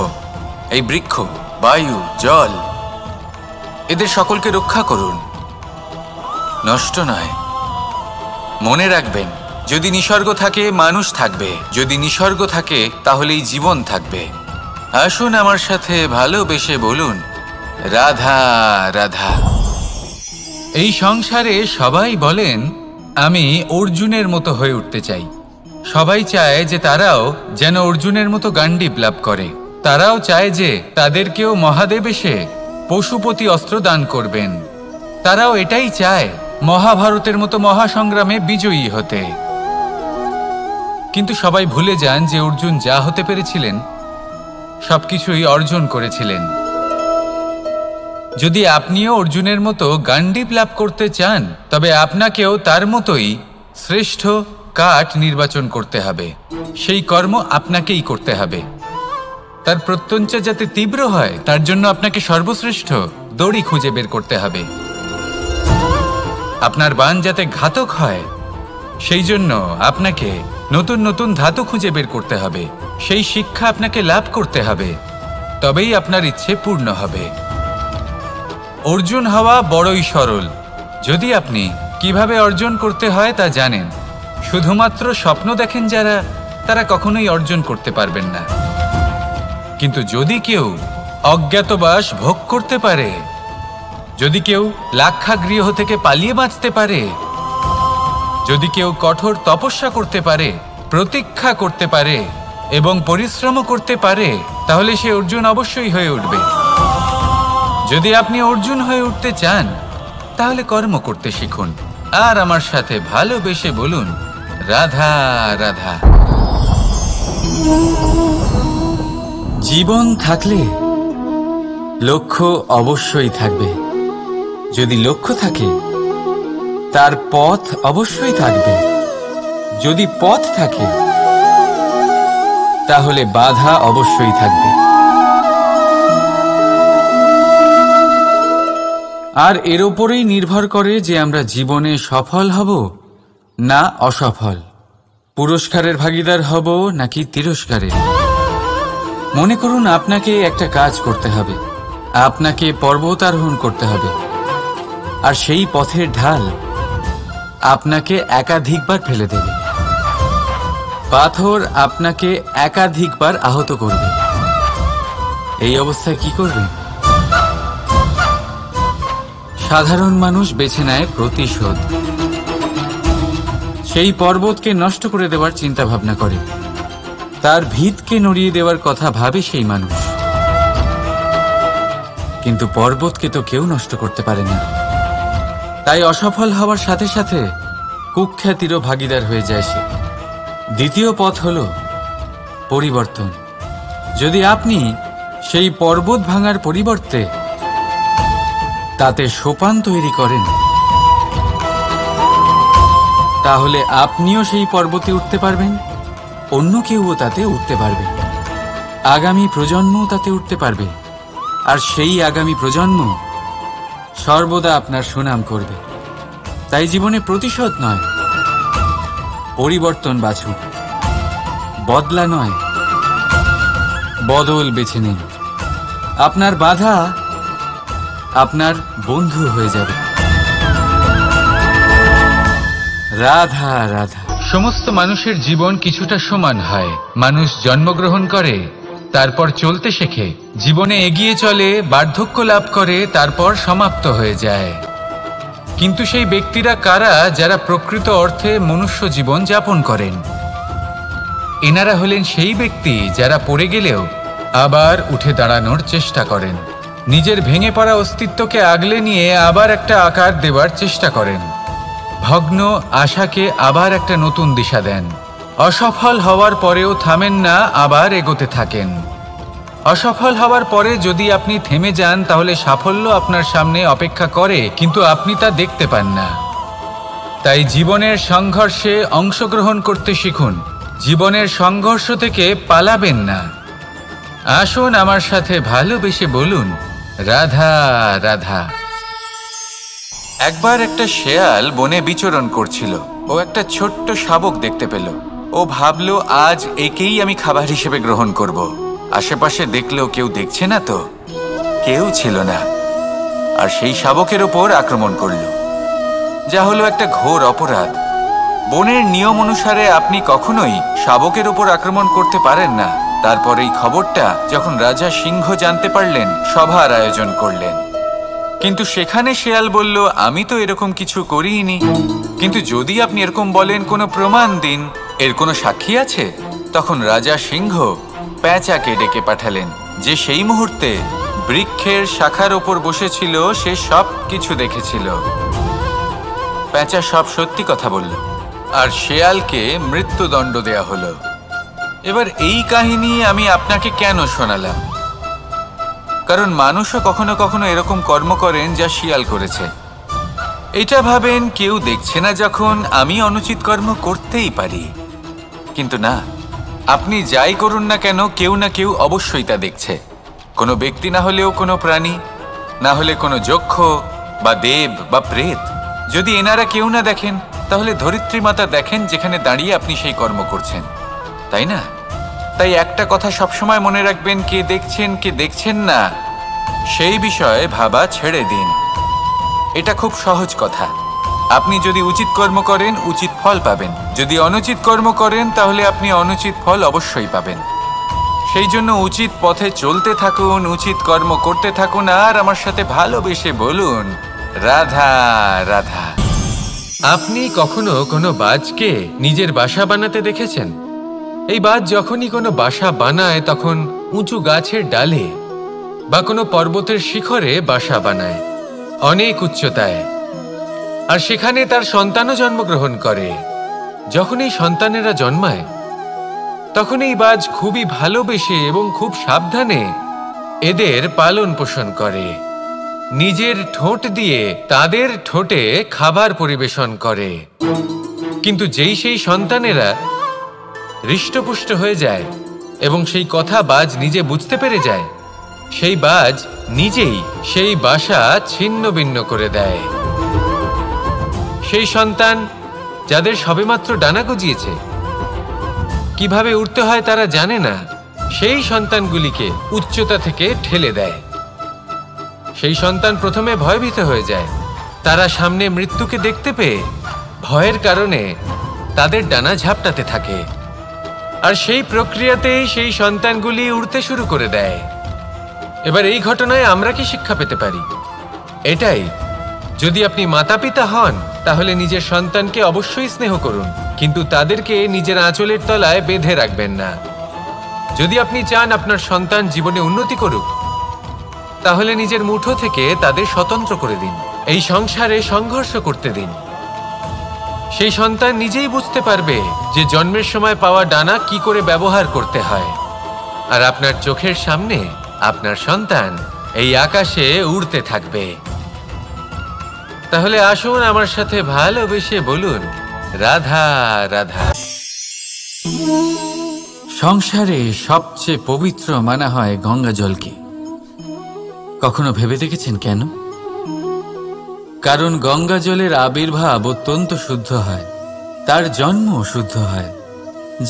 এই বৃক্ষ, বায়ু, জল, এদের সকলকে রক্ষা করুন, নষ্ট নয়। মনে রাখবেন, যদি নিসর্গ থাকে মানুষ থাকবে, যদি নিসর্গ থাকে তাহলেই জীবন থাকবে। আসুন আমার সাথে ভালোবেসে বলুন, রাধা রাধা। এই সংসারে সবাই বলেন আমি অর্জুনের মতো হয়ে উঠতে চাই। সবাই চায় যে তারাও যেন অর্জুনের মতো গান্ডীব লাভ করে। তারাও চায় যে তাদেরকেও মহাদেব এসে পশুপতি অস্ত্র দান করবেন। তারাও এটাই চায় মহাভারতের মতো মহাসংগ্রামে বিজয়ী হতে। কিন্তু সবাই ভুলে যান যে অর্জুন যা হতে পেরেছিলেন সবকিছুই অর্জন করেছিলেন। যদি আপনিও অর্জুনের মতো গান্ডীব লাভ করতে চান, তবে আপনাকেও তার মতোই শ্রেষ্ঠ কাঠ নির্বাচন করতে হবে। সেই কর্ম আপনাকেই করতে হবে। তার প্রত্যঞ্চা যাতে তীব্র হয়, তার জন্য আপনাকে সর্বশ্রেষ্ঠ দড়ি খুঁজে বের করতে হবে। আপনার বাণ যাতে ঘাতক হয়, সেই জন্য আপনাকে নতুন নতুন ধাতু খুঁজে বের করতে হবে। সেই শিক্ষা আপনাকে লাভ করতে হবে, তবেই আপনার ইচ্ছে পূর্ণ হবে। অর্জুন হওয়া বড়ই সরল, যদি আপনি কিভাবে অর্জন করতে হয় তা জানেন। শুধুমাত্র স্বপ্ন দেখেন যারা, তারা কখনোই অর্জন করতে পারবেন না। কিন্তু যদি কেউ অজ্ঞাতবাস ভোগ করতে পারে, যদি কেউ লাক্ষাগৃহ থেকে পালিয়ে বাঁচতে পারে, যদি কেউ কঠোর তপস্যা করতে পারে, প্রতীক্ষা করতে পারে এবং পরিশ্রম করতে পারে, তাহলে সে অর্জুন অবশ্যই হয়ে উঠবে। যদি আপনি অর্জুন হয়ে উঠতে চান, তাহলে কর্ম করতে শিখুন আর আমার সাথে ভালোবেসে বলুন, রাধা রাধা। জীবন থাকলে লক্ষ্য অবশ্যই থাকবে। যদি লক্ষ্য থাকে, তার পথ অবশ্যই থাকবে। যদি পথ থাকে, তাহলে বাধা অবশ্যই থাকবে। আর এর ওপরেই নির্ভর করে যে আমরা জীবনে সফল হব না অসফল, পুরস্কারের ভাগীদার হব নাকি তিরস্কারের। মনে করুন আপনাকে একটা কাজ করতে হবে, আপনাকে পর্বত আরোহণ করতে হবে, আর সেই পথের ঢাল আপনাকে একাধিকবার ফেলে দেবে, পাথর আপনাকে একাধিকবার আহত করবে। এই অবস্থায় কি করবেন? সাধারণ মানুষ বেছে নেয় প্রতিশোধ। সেই পর্বতকে নষ্ট করে দেওয়ার চিন্তা ভাবনা করে, তার ভিতকে নড়িয়ে দেওয়ার কথা ভাবে সেই মানুষ। কিন্তু পর্বতকে তো কেউ নষ্ট করতে পারে না। তাই অসফল হওয়ার সাথে সাথে কুখ্যাতিরও ভাগীদার হয়ে যায় সে। দ্বিতীয় পথ হল পরিবর্তন। যদি আপনি সেই পর্বত ভাঙার পরিবর্তে তাতে সোপান তৈরি করেন, তাহলে আপনিও সেই পর্বতে উঠতে পারবেন, অন্য কেউও তাতে উঠতে পারবে, আগামী প্রজন্মও তাতে উঠতে পারবে, আর সেই আগামী প্রজন্ম সর্বদা আপনার সুনাম করবে। তাই জীবনে প্রতিশোধ নয়, পরিবর্তন বাছুন। বদলা নয়, বদল বেছে নিন। আপনার বাধা আপনার বন্ধু হয়ে যাবে। রাধা রাধা। সমস্ত মানুষের জীবন কিছুটা সমান হয়। মানুষ জন্মগ্রহণ করে, তারপর চলতে শেখে, জীবনে এগিয়ে চলে, বার্ধক্য লাভ করে, তারপর সমাপ্ত হয়ে যায়। কিন্তু সেই ব্যক্তিরা কারা যারা প্রকৃত অর্থে মনুষ্য জীবন যাপন করেন? এনারা হলেন সেই ব্যক্তি যারা পড়ে গেলেও আবার উঠে দাঁড়ানোর চেষ্টা করেন, নিজের ভেঙে পড়া অস্তিত্বকে আগলে নিয়ে আবার একটা আকার দেওয়ার চেষ্টা করেন, ভগ্ন আশাকে আবার একটা নতুন দিশা দেন। অসফল হওয়ার পরেও থামেন না, আবার এগোতে থাকেন। অসফল হওয়ার পরে যদি আপনি থেমে যান তাহলে সাফল্য আপনার সামনে অপেক্ষা করে, কিন্তু আপনি তা দেখতে পান না। তাই জীবনের সংঘর্ষে অংশগ্রহণ করতে শিখুন। জীবনের সংঘর্ষ থেকে পালাবেন না। আসুন আমার সাথে ভালোবেসে বলুন রাধা রাধা। একবার একটা শেয়াল বনে বিচরণ করছিল। ও একটা ছোট্ট শাবক দেখতে পেল। ও ভাবল, আজ একেই আমি খাবার হিসেবে গ্রহণ করব। আশেপাশে দেখলেও কেউ দেখছে না তো, কেউ ছিল না, আর সেই শাবকের ওপর আক্রমণ করল, যা হলো একটা ঘোর অপরাধ। বনের নিয়ম অনুসারে আপনি কখনোই শাবকের ওপর আক্রমণ করতে পারেন না। তারপর এই খবরটা যখন রাজা সিংহ জানতে পারলেন, সভার আয়োজন করলেন। কিন্তু সেখানে শেয়াল বলল, আমি তো এরকম কিছু করিনি। কিন্তু যদি আপনি এরকম বলেন, কোনো প্রমাণ দিন, এর কোনো সাক্ষী আছে? তখন রাজা সিংহ পেঁচাকে ডেকে পাঠালেন, যে সেই মুহূর্তে বৃক্ষের শাখার ওপর বসেছিল। সে সব কিছু দেখেছিল। পেঁচা সব সত্যি কথা বলল, আর শেয়ালকে মৃত্যুদণ্ড দেয়া হলো। এবার এই কাহিনী আমি আপনাকে কেন শোনালাম? কারণ মানুষও কখনো কখনো এরকম কর্ম করেন যা শিয়াল করেছে। এটা ভাবেন কেউ দেখছে না, যখন আমি অনুচিত কর্ম করতেই পারি। কিন্তু না, আপনি যাই করুন না কেন, কেউ না কেউ অবশ্যই তা দেখছে। কোনো ব্যক্তি না হলেও কোনো প্রাণী, না হলে কোনো যক্ষ বা দেব বা প্রেত। যদি এনারা কেউ না দেখেন, তাহলে ধরিত্রী মাতা দেখেন, যেখানে দাঁড়িয়ে আপনি সেই কর্ম করছেন, তাই না? তাই একটা কথা সবসময় মনে রাখবেন, কে দেখছেন কে দেখছেন না সেই বিষয়ে ভাবা ছেড়ে দিন। এটা খুব সহজ কথা। আপনি যদি উচিত কর্ম করেন, উচিত ফল পাবেন। যদি অনুচিত কর্ম করেন, তাহলে আপনি অনুচিত ফল অবশ্যই পাবেন। সেই জন্য উচিত পথে চলতে থাকুন, উচিত কর্ম করতে থাকুন, আর আমার সাথে ভালোবেসে বলুন রাধা রাধা। আপনি কখনো কোনো বাজকে নিজের বাসা বানাতে দেখেছেন? এই বাজ যখনই কোনো বাসা বানায়, তখন উঁচু গাছের ডালে বা কোনো পর্বতের শিখরে বাসা বানায়, অনেক উচ্চতায়, আর সেখানে তার সন্তানও জন্মগ্রহণ করে। যখন এই সন্তানেরা জন্মায়, তখন এই বাজ খুবই ভালোবেসে এবং খুব সাবধানে এদের পালন পোষণ করে। নিজের ঠোঁট দিয়ে তাদের ঠোঁটে খাবার পরিবেশন করে। কিন্তু যেই সেই সন্তানেরা হৃষ্টপুষ্ট হয়ে যায় এবং সেই কথা বাজ নিজে বুঝতে পেরে যায়, সেই বাজ নিজেই সেই বাসা ছিন্ন ভিন্ন করে দেয়। সেই সন্তান যাদের সবেমাত্র ডানা গজিয়েছে, কিভাবে উড়তে হয় তারা জানে না, সেই সন্তানগুলিকে উচ্চতা থেকে ঠেলে দেয়। সেই সন্তান প্রথমে ভয়ভীত হয়ে যায়। তারা সামনে মৃত্যুকে দেখতে পেয়ে ভয়ের কারণে তাদের ডানা ঝাপটাতে থাকে, আর সেই প্রক্রিয়াতেই সেই সন্তানগুলি উড়তে শুরু করে দেয়। এবার এই ঘটনায় আমরা কি শিক্ষা পেতে পারি? এটাই, যদি আপনি মাতা পিতা হন তাহলে নিজের সন্তানকে অবশ্যই স্নেহ করুন, কিন্তু তাদেরকে নিজের আঁচলের তলায় বেঁধে রাখবেন না। যদি আপনি চান আপনার সন্তান জীবনে উন্নতি করুক, তাহলে নিজের মুঠো থেকে তাদের স্বতন্ত্র করে দিন। এই সংসারে সংঘর্ষ করতে দিন। সেই সন্তান নিজেই বুঝতে পারবে যে জন্মের সময় পাওয়া ডানা কি করে ব্যবহার করতে হয়। আর আপনার চোখের সামনে আপনার সন্তান এই আকাশে উড়তে থাকবে। তাহলে আসুন আমার সাথে ভালোবেসে বলুন, রাধা রাধা। সংসারে সবচেয়ে পবিত্র মানা হয় গঙ্গা জলকে। কখনো ভেবে দেখেছেন কেন? কারণ গঙ্গা জলের আবির্ভাব অত্যন্ত শুদ্ধ হয়, তার জন্ম শুদ্ধ হয়,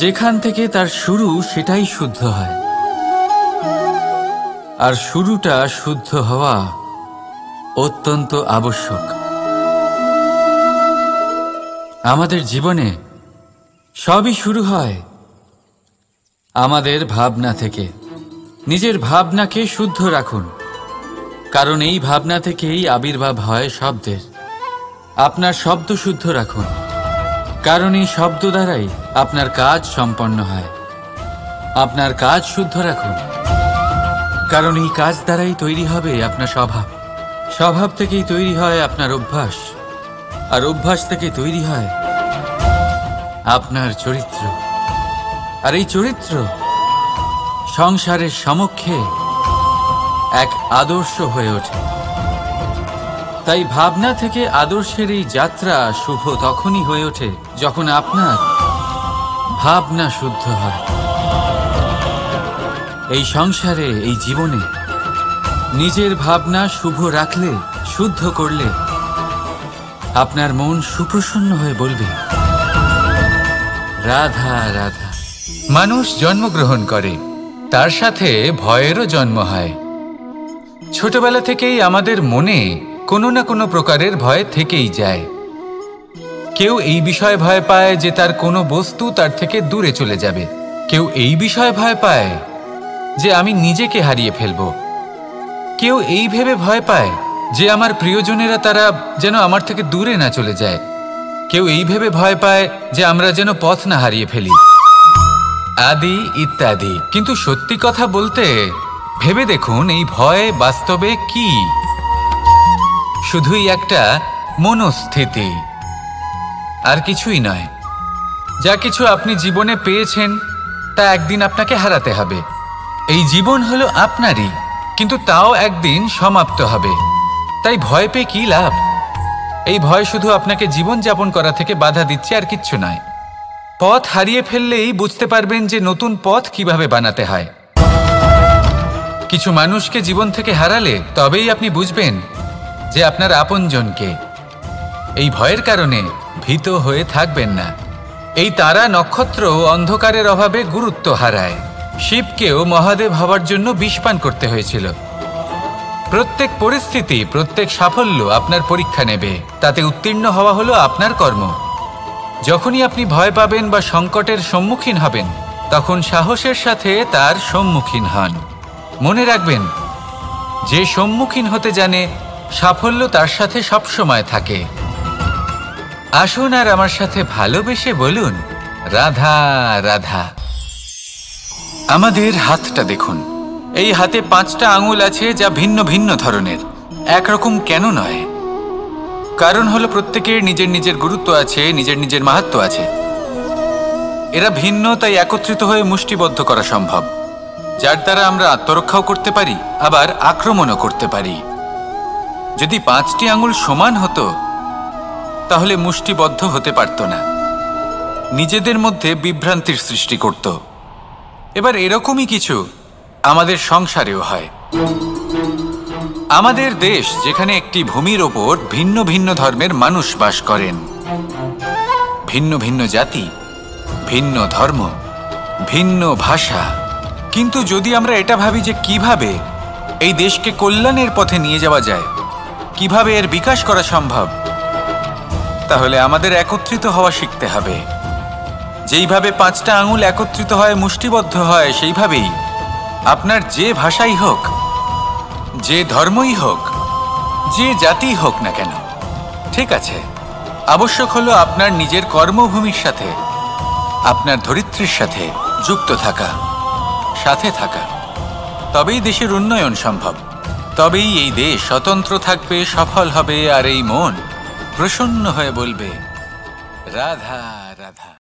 যেখান থেকে তার শুরু সেটাই শুদ্ধ হয়। আর শুরুটা শুদ্ধ হওয়া অত্যন্ত আবশ্যক। আমাদের জীবনে সবই শুরু হয় আমাদের ভাবনা থেকে। নিজের ভাবনাকে শুদ্ধ রাখুন, কারণ এই ভাবনা থেকেই আবির্ভাব হয় শব্দের। আপনার শব্দ শুদ্ধ রাখুন, কারণ এই শব্দ দ্বারাই আপনার কাজ সম্পন্ন হয়। আপনার কাজ শুদ্ধ রাখুন, কারণ এই কাজ দ্বারাই তৈরি হবে আপনার স্বভাব। স্বভাব থেকেই তৈরি হয় আপনার অভ্যাস, আর অভ্যাস থেকে তৈরি হয় আপনার চরিত্র। আর এই চরিত্র সংসারের সমক্ষে এক আদর্শ হয়ে ওঠে। তাই ভাবনা থেকে আদর্শের এই যাত্রা শুভ তখনই হয়ে ওঠে যখন আপনার ভাবনা শুদ্ধ হয়। এই সংসারে, এই জীবনে নিজের ভাবনা শুভ রাখলে, শুদ্ধ করলে আপনার মন সুপ্রসন্ন হয়ে বলবে, রাধা রাধা। মানুষ জন্মগ্রহণ করে, তার সাথে ভয়েরও জন্ম হয়। ছোটবেলা থেকেই আমাদের মনে কোনো না কোনো প্রকারের ভয় থেকেই যায়। কেউ এই বিষয়ে ভয় পায় যে তার কোনো বস্তু তার থেকে দূরে চলে যাবে। কেউ এই বিষয়ে ভয় পায় যে আমি নিজেকে হারিয়ে ফেলব। কেউ এই ভেবে ভয় পায় যে আমার প্রিয়জনেরা তারা যেন আমার থেকে দূরে না চলে যায়। কেউ এই ভেবে ভয় পায় যে আমরা যেন পথ না হারিয়ে ফেলি, আদি ইত্যাদি। কিন্তু সত্যি কথা বলতে, ভেবে দেখুন এই ভয় বাস্তবে কি? শুধুই একটা মনস্থিতি, আর কিছুই নয়। যা কিছু আপনি জীবনে পেয়েছেন তা একদিন আপনাকে হারাতে হবে। এই জীবন হলো আপনারই, কিন্তু তাও একদিন সমাপ্ত হবে। তাই ভয় পেয়ে কি লাভ? এই ভয় শুধু আপনাকে জীবন যাপন করা থেকে বাধা দিচ্ছে, আর কিচ্ছু নয়। পথ হারিয়ে ফেললেই বুঝতে পারবেন যে নতুন পথ কিভাবে বানাতে হয়। কিছু মানুষকে জীবন থেকে হারালে তবেই আপনি বুঝবেন যে আপনার আপনজনকে। এই ভয়ের কারণে ভীত হয়ে থাকবেন না। এই তারা নক্ষত্র অন্ধকারের অভাবে গুরুত্ব হারায়। শিবকেও মহাদেব হওয়ার জন্য বিষপান করতে হয়েছিল। প্রত্যেক পরিস্থিতি, প্রত্যেক সাফল্য আপনার পরীক্ষা নেবে। তাতে উত্তীর্ণ হওয়া হলো আপনার কর্ম। যখনই আপনি ভয় পাবেন বা সংকটের সম্মুখীন হবেন, তখন সাহসের সাথে তার সম্মুখীন হন। মনে রাখবেন, যে সম্মুখীন হতে জানে সাফল্য তার সাথে সবসময় থাকে। আসুন আর আমার সাথে ভালোবেসে বলুন, রাধা রাধা। আমাদের হাতটা দেখুন। এই হাতে 5টা আঙুল আছে, যা ভিন্ন ভিন্ন ধরনের। একরকম কেন নয়? কারণ হলো প্রত্যেকের নিজের নিজের গুরুত্ব আছে, নিজের নিজের মাহাত্ম্য আছে। এরা ভিন্ন, তাই একত্রিত হয়ে মুষ্টিবদ্ধ করা সম্ভব, যার দ্বারা আমরা আত্মরক্ষাও করতে পারি, আবার আক্রমণও করতে পারি। যদি 5টি আঙুল সমান হতো তাহলে মুষ্টিবদ্ধ হতে পারত না, নিজেদের মধ্যে বিভ্রান্তির সৃষ্টি করত। এবার এরকমই কিছু আমাদের সংসারেও হয়। আমাদের দেশ যেখানে একটি ভূমির ওপর ভিন্ন ভিন্ন ধর্মের মানুষ বাস করেন, ভিন্ন ভিন্ন জাতি, ভিন্ন ধর্ম, ভিন্ন ভাষা। কিন্তু যদি আমরা এটা ভাবি যে কিভাবে এই দেশকে কল্যাণের পথে নিয়ে যাওয়া যায়, কিভাবে এর বিকাশ করা সম্ভব, তাহলে আমাদের একত্রিত হওয়া শিখতে হবে। যেইভাবে 5টা আঙুল একত্রিত হয়, মুষ্টিবদ্ধ হয়, সেইভাবেই আপনার যে ভাষাই হোক, যে ধর্মই হোক, যে জাতি হোক না কেন, ঠিক আছে, আবশ্যক হলো আপনার নিজের কর্মভূমির সাথে, আপনার ধরিত্রীর সাথে যুক্ত থাকা, সাথে থাকা। তবেই দেশের উন্নয়ন সম্ভব, তবেই এই দেশ স্বতন্ত্র থাকবে, সফল হবে, আর এই মন প্রসন্ন হয়ে বলবে রাধা।